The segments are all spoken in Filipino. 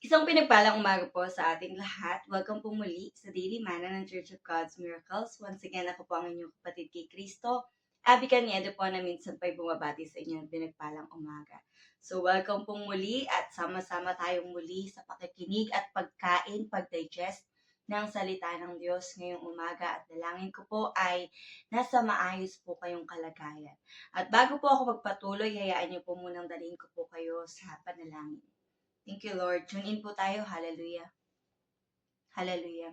Isang pinagpalang umaga po sa ating lahat. Welcome po muli sa Daily Manna ng Church of God's Miracles. Once again, ako po ang inyong kapatid kay Kristo. Abby Caniedo po na minsan pa'y bumabati sa inyo ng pinagpalang umaga. So welcome po muli at sama-sama tayong muli sa pakikinig at pagkain, pagdigest ng salita ng Diyos ngayong umaga. At dalangin ko po ay nasa maayos po kayong kalagayan. At bago po ako magpatuloy, hayaan niyo po munang dalhin ko po kayo sa panalangin. Thank you, Lord. Tune in po tayo. Hallelujah. Hallelujah.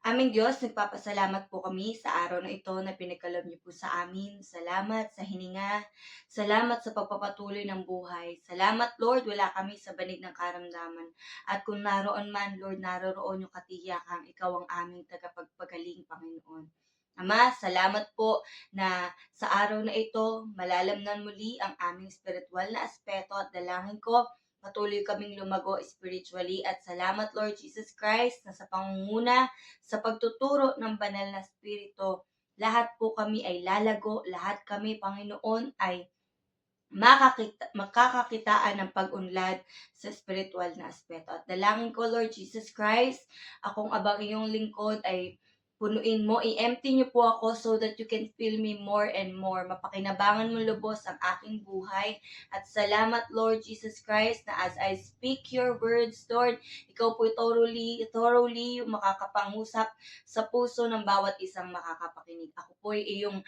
Aming Diyos, nagpapasalamat po kami sa araw na ito na pinagkaloob niyo po sa amin. Salamat sa hininga. Salamat sa pagpapatuloy ng buhay. Salamat, Lord, wala kami sa banig ng karamdaman. At kung naroon man, Lord, naroroon yung katiyakang ikaw ang aming tagapagpagaling, Panginoon. Ama, salamat po na sa araw na ito, malalamnan muli ang aming spiritual na aspeto at dalangin ko patuloy kaming lumago spiritually at salamat Lord Jesus Christ na sa pangunguna, sa pagtuturo ng banal na spirito, lahat po kami ay lalago, lahat kami Panginoon ay makakakitaan ng pag-unlad sa spiritual na aspeto. At dalangin ko Lord Jesus Christ, akong abang iyong lingkod ay punuin mo, i-empty niyo po ako so that you can fill me more and more. Mapakinabangan mo lubos ang aking buhay. At salamat Lord Jesus Christ na as I speak your words, Lord, ikaw po thoroughly makakapangusap sa puso ng bawat isang makakapakinig. Ako po ay iyong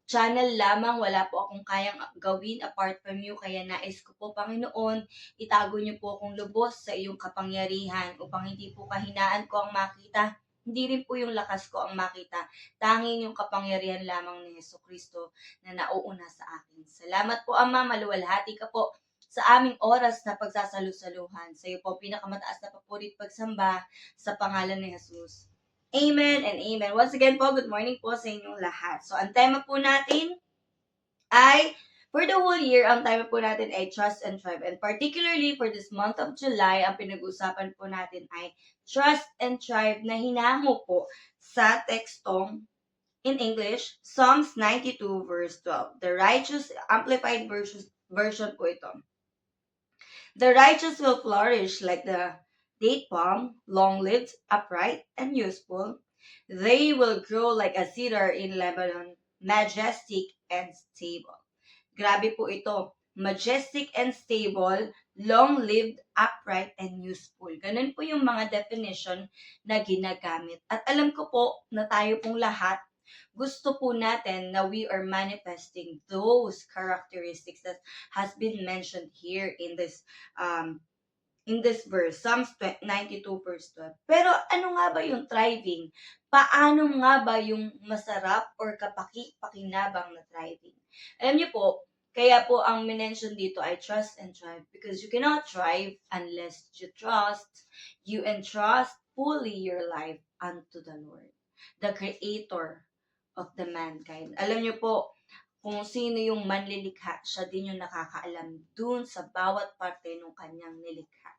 channel lamang, wala po akong kayang gawin apart from you, kaya nais ko po Panginoon, itago niyo po akong lubos sa iyong kapangyarihan upang hindi po kahinaan ko ang makita, hindi rin po yung lakas ko ang makita, tanging yung kapangyarihan lamang ni Jesucristo na nauuna sa akin. Salamat po Ama, maluwalhati ka po sa aming oras na pagsasalusaluhan. Sa iyo po pinakamataas na papuri at pagsamba sa pangalan ni Jesus. Amen and amen. Once again po, good morning po sa inyong lahat. So, ang tema po natin ay, for the whole year, ang tema po natin ay Trust and Thrive. And particularly for this month of July, ang pinag-usapan po natin ay Trust and Thrive na hinango po sa tekstong in English, Psalms 92 verse 12. The Righteous Amplified version po ito. The righteous will flourish like the date palm, long-lived, upright, and useful. They will grow like a cedar in Lebanon, majestic and stable. Grabe po ito. Majestic and stable, long-lived, upright, and useful. Ganun po yung mga definition na ginagamit. At alam ko po na tayo pong lahat, gusto po natin na we are manifesting those characteristics that has been mentioned here in this verse, Psalms 92 verse 12. Pero ano nga ba yung thriving? Paano nga ba yung masarap or kapaki-pakinabang na thriving? Alam niyo po, kaya po ang minention dito ay trust and thrive because you cannot thrive unless you trust, you entrust fully your life unto the Lord, the Creator of the mankind. Alam niyo po, kung sino yung manlilikha, siya din yung nakakaalam dun sa bawat parte ng kanyang nilikha.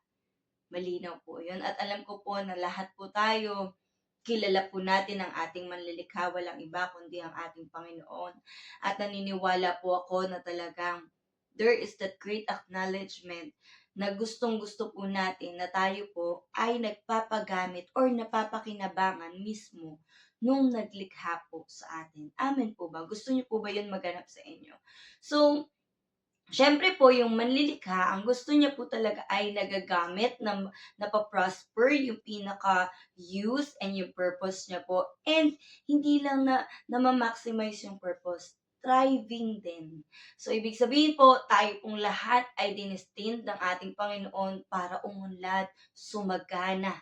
Malinaw po yun. At alam ko po na lahat po tayo, kilala po natin ang ating manlilikha, walang iba kundi ang ating Panginoon. At naniniwala po ako na talagang there is that great acknowledgement na gustong-gusto po natin na tayo po ay nagpapagamit or napapakinabangan mismo nung naglikha po sa atin. Amen po ba? Gusto niyo po ba yun maganap sa inyo? So, siyempre po, yung manlilikha, ang gusto niya po talaga ay nagagamit na napaprosper yung pinaka-use and yung purpose niya po. And hindi lang na ma-maximize yung purpose, thriving din. So, ibig sabihin po, tayo pong lahat ay dinestined ng ating Panginoon para umunlad, sumagana.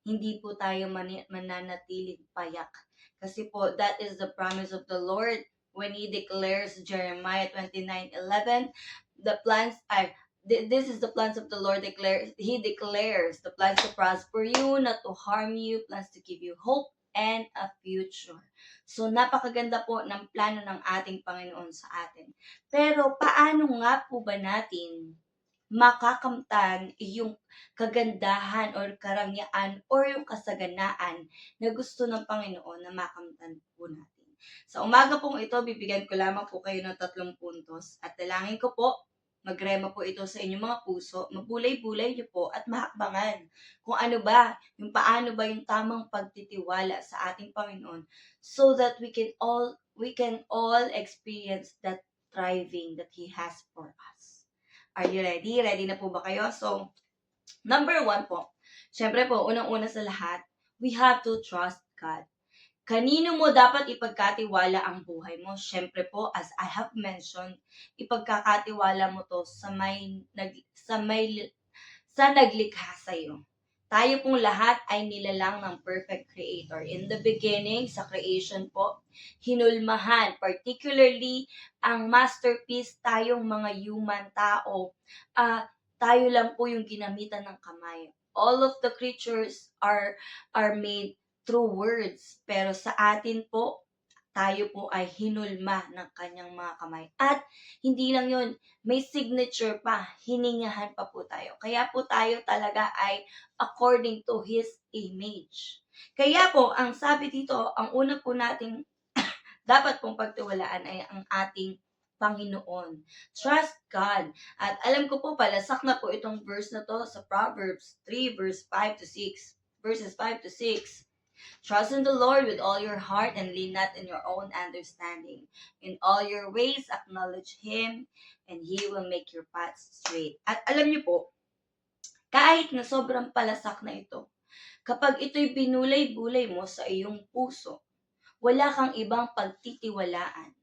Hindi po tayo mananatiling payak. Kasi po, that is the promise of the Lord when He declares Jeremiah 29:11, the plans are this is the plans of the Lord He declares the plans to prosper you, not to harm you, plans to give you hope and a future. So napakaganda po ng plano ng ating Panginoon sa atin. Pero paano nga po ba natin makakamtan yung kagandahan or karangyaan or yung kasaganaan na gusto ng Panginoon na makamtan po natin? Sa umaga pong ito, bibigyan ko lamang po kayo ng 3 puntos at dalangin ko po Magrema po ito sa inyong mga puso, mabulay-bulay niyo po at mahakbangan kung ano ba, yung paano ba yung tamang pagtitiwala sa ating Panginoon so that we can all experience that thriving that He has for us. Are you ready? Ready na po ba kayo? So, number 1 po, syempre po, unang-una sa lahat, we have to trust God. Kanino mo dapat ipagkatiwala ang buhay mo? Syempre po, as I have mentioned, ipagkakatiwala mo to sa naglikha sa iyo. Tayo pong lahat ay nilalang ng perfect creator. In the beginning, sa creation po, hinulmahan, particularly ang masterpiece tayong mga human tao. Tayo lang po yung ginamitan ng kamay. All of the creatures are made through words. Pero sa atin po, tayo po ay hinulma ng kanyang mga kamay. At hindi lang yun, may signature pa, hiningahan pa po tayo. Kaya po tayo talaga ay according to His image. Kaya po, ang sabi dito, ang una po nating dapat pong pagtiwalaan ay ang ating Panginoon. Trust God. At alam ko po, palasak na po itong verse na to sa Proverbs 3 verses 5 to 6. Trust in the Lord with all your heart and lean not in your own understanding. In all your ways, acknowledge Him and He will make your paths straight. At alam niyo po, kahit na sobrang palasak na ito, kapag ito'y binulay-bulay mo sa iyong puso, wala kang ibang pagtitiwalaan.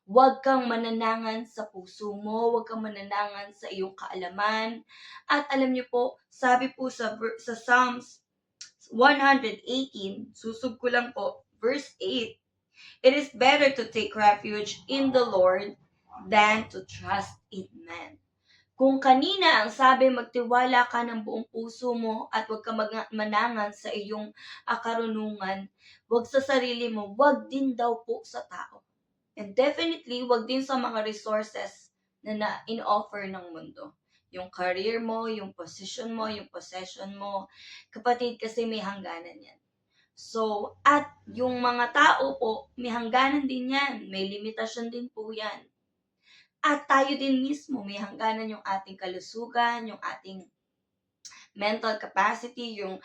Huwag kang mananangan sa puso mo, huwag kang mananangan sa iyong kaalaman. At alam niyo po, sabi po sa Psalms 118, susog ko lang po, verse 8, it is better to take refuge in the Lord than to trust in man. Kung kanina ang sabi magtiwala ka ng buong puso mo at huwag ka manangan sa iyong karunungan, huwag sa sarili mo, huwag din daw po sa tao. And definitely, huwag din sa mga resources na in-offer ng mundo. Yung career mo, yung position mo, yung possession mo. Kapatid, kasi may hangganan yan. So, at yung mga tao po, may hangganan din yan. May limitasyon din po yan. At tayo din mismo, may hangganan yung ating kalusugan, yung ating mental capacity, yung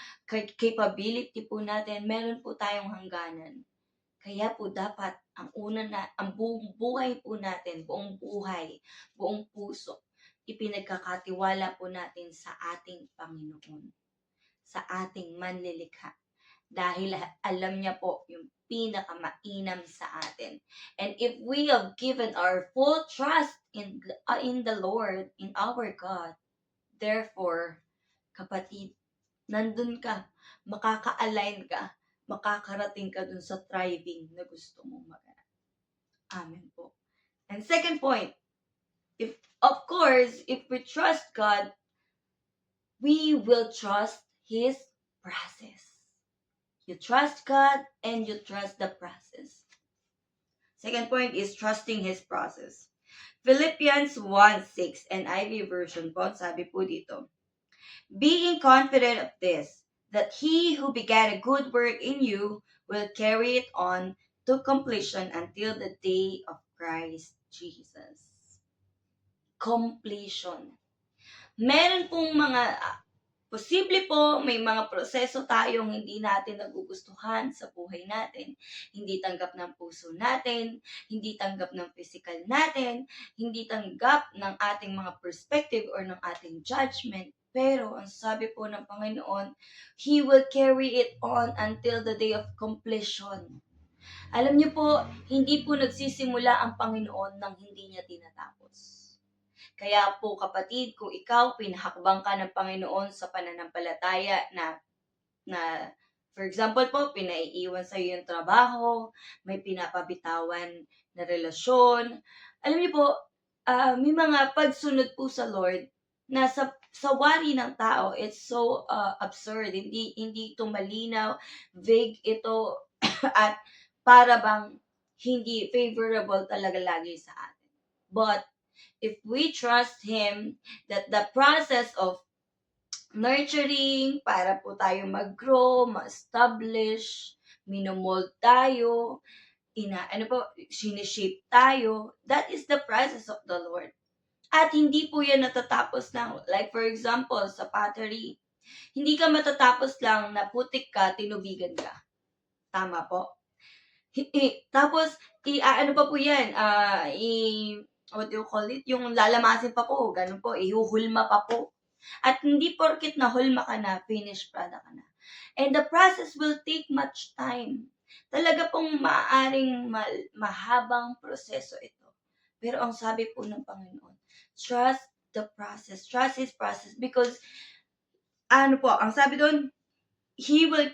capability po natin. Meron po tayong hangganan. Kaya po dapat ang buong buhay po natin, buong buhay, buong puso, ipinagkakatiwala po natin sa ating Panginoon, sa ating manlilikha. Dahil alam niya po yung pinakamainam sa atin. And if we have given our full trust in the Lord, in our God, therefore, kapatid, nandun ka, makaka-align ka, makakarating ka dun sa thriving na gusto mong maganap. Amen po. And second point, if we trust God, we will trust His process. You trust God and you trust the process. Second point is trusting His process. Philippians 1:6 NIV version po, sabi po dito, being confident of this, that He who began a good work in you will carry it on to completion until the day of Christ Jesus. Completion. Meron pong mga, posible po, may mga proseso tayong hindi natin nagugustuhan sa buhay natin. Hindi tanggap ng puso natin, hindi tanggap ng physical natin, hindi tanggap ng ating mga perspective or ng ating judgment. Pero ang sabi po ng Panginoon, He will carry it on until the day of completion. Alam niyo po, hindi po nagsisimula ang Panginoon nang hindi niya tinatapos. Kaya po kapatid, kung ikaw pinahakbang ka ng Panginoon sa pananampalataya na for example po, pinaiiwan sa iyo yung trabaho, may pinapabitawan na relasyon. Alam niyo po, may mga pagsunod po sa Lord na sa wari ng tao, it's so absurd. Hindi ito malinaw, vague ito, at para bang hindi favorable talaga lagi sa atin. But if we trust Him, that the process of nurturing, para po tayo mag-grow, ma-establish, minomold tayo, sinishape tayo, that is the process of the Lord. At hindi po yan natatapos lang. Like for example, sa pottery, hindi ka matatapos lang na putik ka, tinubigan ka. Tama po? Tapos, ano pa po yan, what do you call it? Yung lalamasin pa po, ganun po, ihuhulma pa po. At hindi porket nahulma ka na, finished product ka na. And the process will take much time. Talaga pong maaaring mahabang proseso ito. Pero ang sabi po ng Panginoon, trust the process. Trust His process. Because, ano po, ang sabi doon, you will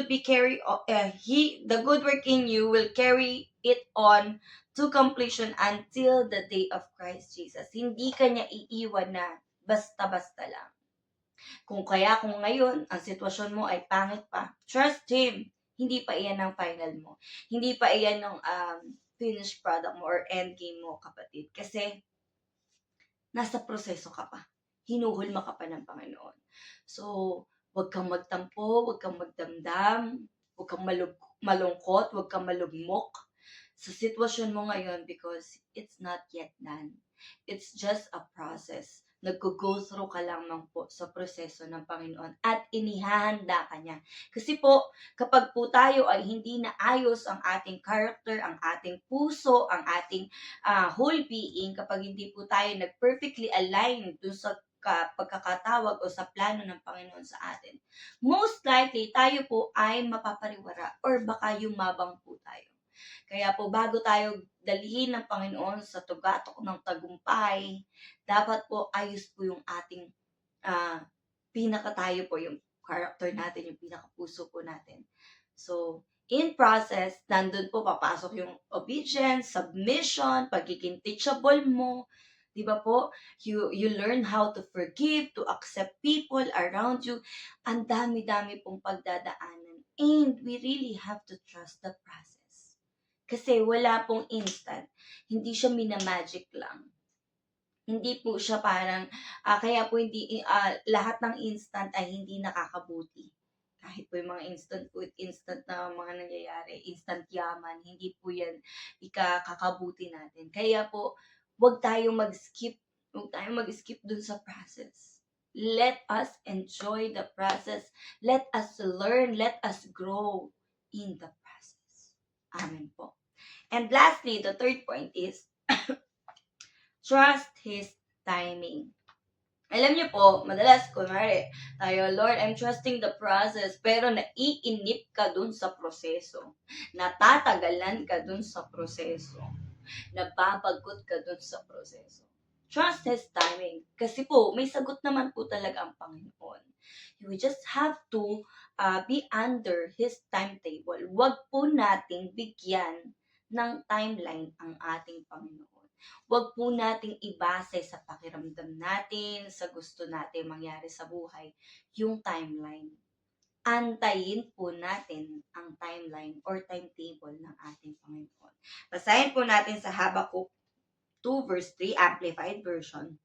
be the good work in you will carry it on to completion until the day of Christ Jesus. Hindi ka niya iiwan na basta-basta lang. Kung ngayon ang sitwasyon mo ay pangit pa, trust Him. Hindi pa iyan ang final mo. Hindi pa iyan ng finished product mo or end game mo, kapatid. Kasi nasa proseso ka pa. Hinuhulma ka pa ng Panginoon. So, huwag kang magtampo, huwag kang magdamdam, huwag kang malungkot, huwag kang malugmok sa sitwasyon mo ngayon because it's not yet done. It's just a process. Nag-go through ka lamang po sa proseso ng Panginoon at inihahanda ka niya. Kasi po, kapag po tayo ay hindi naayos ang ating character, ang ating puso, ang ating whole being, kapag hindi po tayo nag-perfectly align dun sa pagkakatawag o sa plano ng Panginoon sa atin, most likely tayo po ay mapapariwara or baka yumabang po tayo. Kaya po bago tayo dalhin ng Panginoon sa tugatok ng tagumpay, dapat po ayos po yung ating pinakatayo po, yung character natin, yung pinakapuso po natin. So, in process, nandun po papasok yung obedience, submission, pagiging teachable mo, di ba po? You learn how to forgive, to accept people around you. Ang dami-dami pong pagdadaanan. And we really have to trust the process. Kasi wala pong instant. Hindi siya minamagic lang. Hindi po siya parang, kaya po hindi, lahat ng instant ay hindi nakakabuti. Kahit po yung mga instant na mga nangyayari, instant yaman, hindi po yan ikakakabuti natin. Kaya po, huwag tayong mag-skip dun sa process. Let us enjoy the process. Let us learn, let us grow in the process. Amen po. And lastly, the third point is, trust His timing. Alam niyo po, madalas, kunwari, tayo, Lord, I'm trusting the process, pero naiinip ka dun sa proseso. Natatagalan ka dun sa proseso. Nababagot ka dun sa proseso. Trust His timing. Kasi po, may sagot naman po talaga ang Panginoon. We just have to be under His timetable. Huwag po nating bigyan ng timeline ang ating Panginoon. Huwag po nating ibase sa pakiramdam natin, sa gusto natin mangyari sa buhay, yung timeline. Antayin po natin ang timeline or timetable ng ating Panginoon. Basahin po natin sa Habakkuk 2 verse 3, Amplified Version.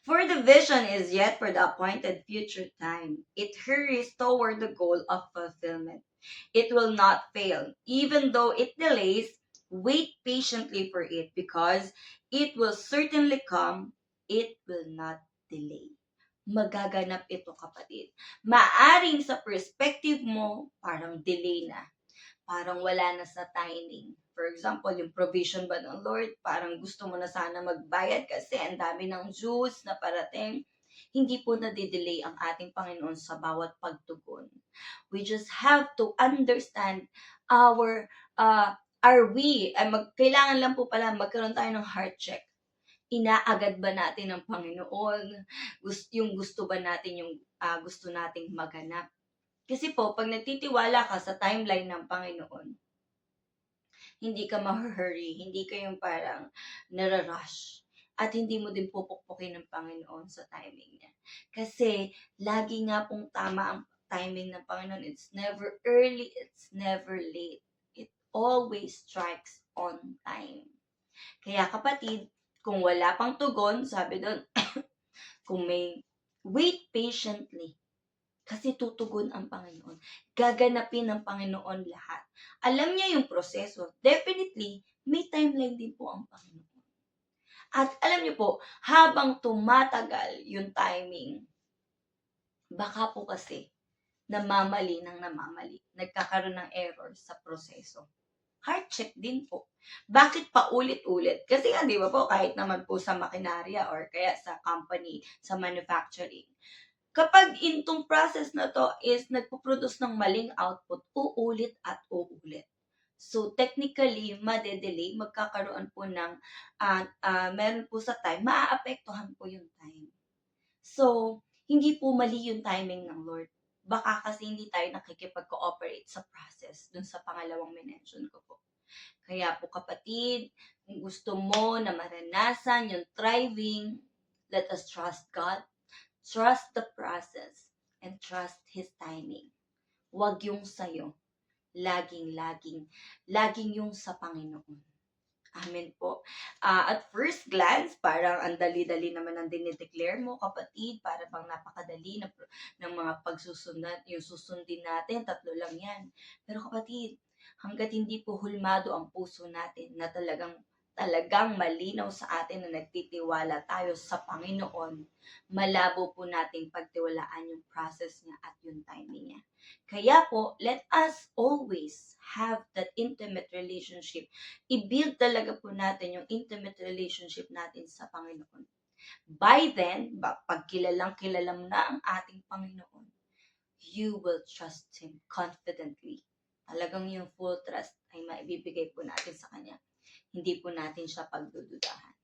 For the vision is yet for the appointed future time. It hurries toward the goal of fulfillment. It will not fail. Even though it delays, wait patiently for it because it will certainly come. It will not delay. Magaganap ito, kapatid. Maaring sa perspective mo, parang delay na. Parang wala na sa timing. For example, yung provision ba ng Lord, parang gusto mo na sana magbayad kasi ang dami ng dues na parating. Hindi po nadidelay ang ating Panginoon sa bawat pagtugon. We just have to understand kailangan lang po pala magkaroon tayo ng heart check. Inaagad ba natin ang Panginoon? Yung gusto ba natin yung gusto nating maganap? Kasi po, pag nagtitiwala ka sa timeline ng Panginoon, hindi ka ma-hurry, hindi ka yung parang nararush. At hindi mo din pupukpukin ng Panginoon sa timing niya. Kasi, lagi nga pong tama ang timing ng Panginoon. It's never early, it's never late. It always strikes on time. Kaya kapatid, kung wala pang tugon, sabi doon, kung may wait patiently, kasi tutugon ang Panginoon. Gaganapin ng Panginoon lahat. Alam niya yung proseso. Definitely, may timeline din po ang Panginoon. At alam niyo po, habang tumatagal yung timing, baka po kasi namamali ng namamali, nagkakaroon ng error sa proseso. Heart check din po. Bakit paulit-ulit? Kasi nga, di ba po, kahit naman po sa makinarya or kaya sa company, sa manufacturing, kapag itong process na to is nagpo-produce ng maling output, uulit at uulit. So, technically, madedelay, magkakaroon po ng, meron po sa time, maaapektuhan po yung time. So, hindi po mali yung timing ng Lord. Baka kasi hindi tayo nakikipag-cooperate sa process dun sa pangalawang minention ko po. Kaya po kapatid, kung gusto mo na maranasan yung thriving, let us trust God, trust the process, and trust His timing. Huwag yung sayo. Laging yung sa Panginoon. Amen po. At first glance, parang ang dali-dali naman ang dinideclare mo, kapatid. Para bang napakadali ng mga pagsusunod, yung susundin natin, 3 lang yan. Pero kapatid, hanggat hindi po hulmado ang puso natin na talagang malinaw sa atin na nagtitiwala tayo sa Panginoon, malabo po nating pagtiwalaan yung process niya at yung timing niya. Kaya po, let us always have that intimate relationship. I-build talaga po natin yung intimate relationship natin sa Panginoon. By then, pag kilala mo na ang ating Panginoon, you will trust Him confidently. Talagang yung full trust ay maibibigay po natin sa Kanya. Hindi po natin siya pagdududahan.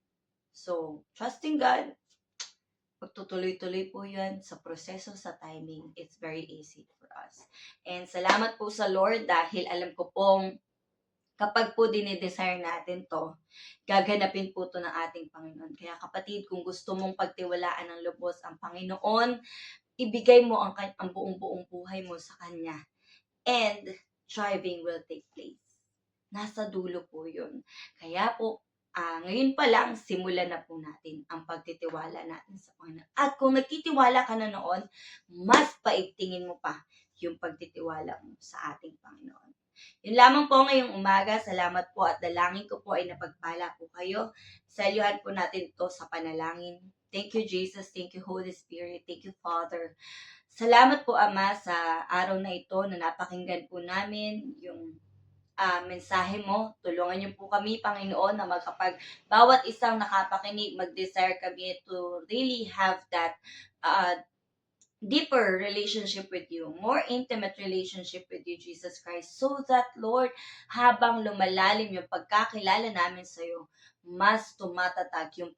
So, trusting God, pagtutuloy-tuloy po yan sa proseso, sa timing, it's very easy for us. And salamat po sa Lord dahil alam ko pong kapag po dinidesire natin to, gaganapin po to ng ating Panginoon. Kaya kapatid, kung gusto mong pagtiwalaan ng lubos ang Panginoon, ibigay mo ang buong buhay mo sa Kanya. And thriving will take place. Nasa dulo po yun. Kaya po, ngayon pa lang, simulan na po natin ang pagtitiwala natin sa Panginoon. At kung nagtitiwala ka na noon, mas paigtingin mo pa yung pagtitiwala mo sa ating Panginoon. Yun lamang po ngayong umaga. Salamat po at dalangin ko po ay napagpala po kayo. Salyuhan po natin ito sa panalangin. Thank you, Jesus. Thank you, Holy Spirit. Thank you, Father. Salamat po, Ama, sa araw na ito na napakinggan po namin yung mensahe mo. Tulungan niyo po kami, Panginoon, na bawat isang nakapakinig, mag-desire kami to really have that deeper relationship with you, more intimate relationship with you, Jesus Christ, so that, Lord, habang lumalalim yung pagkakilala namin sa iyo, mas tumatatag yung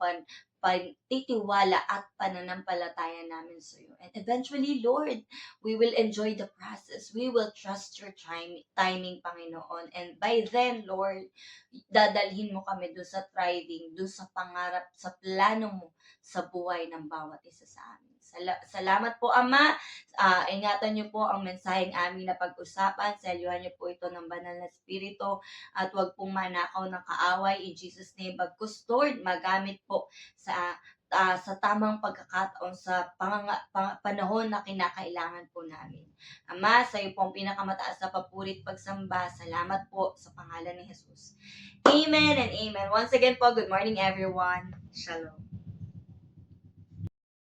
pagtitiwala at pananampalataya namin sa iyo. And eventually, Lord, we will enjoy the process. We will trust your timing, Panginoon. And by then, Lord, dadalhin mo kami doon sa thriving, doon sa pangarap, sa plano mo sa buhay ng bawat isa sa amin. Salamat po, Ama. Ingatan niyo po ang mensaheng aming na pag-usapan. Salyuhan niyo po ito ng banal na spirito at huwag pong manakaw ng kaaway. In Jesus' name, bagkus, Lord, magamit po sa tamang pagkakataon sa panahon na kinakailangan po namin. Ama, sa iyo pong pinakamataas na papurit pagsamba. Salamat po sa pangalan ni Jesus. Amen and amen. Once again po, good morning everyone. Shalom.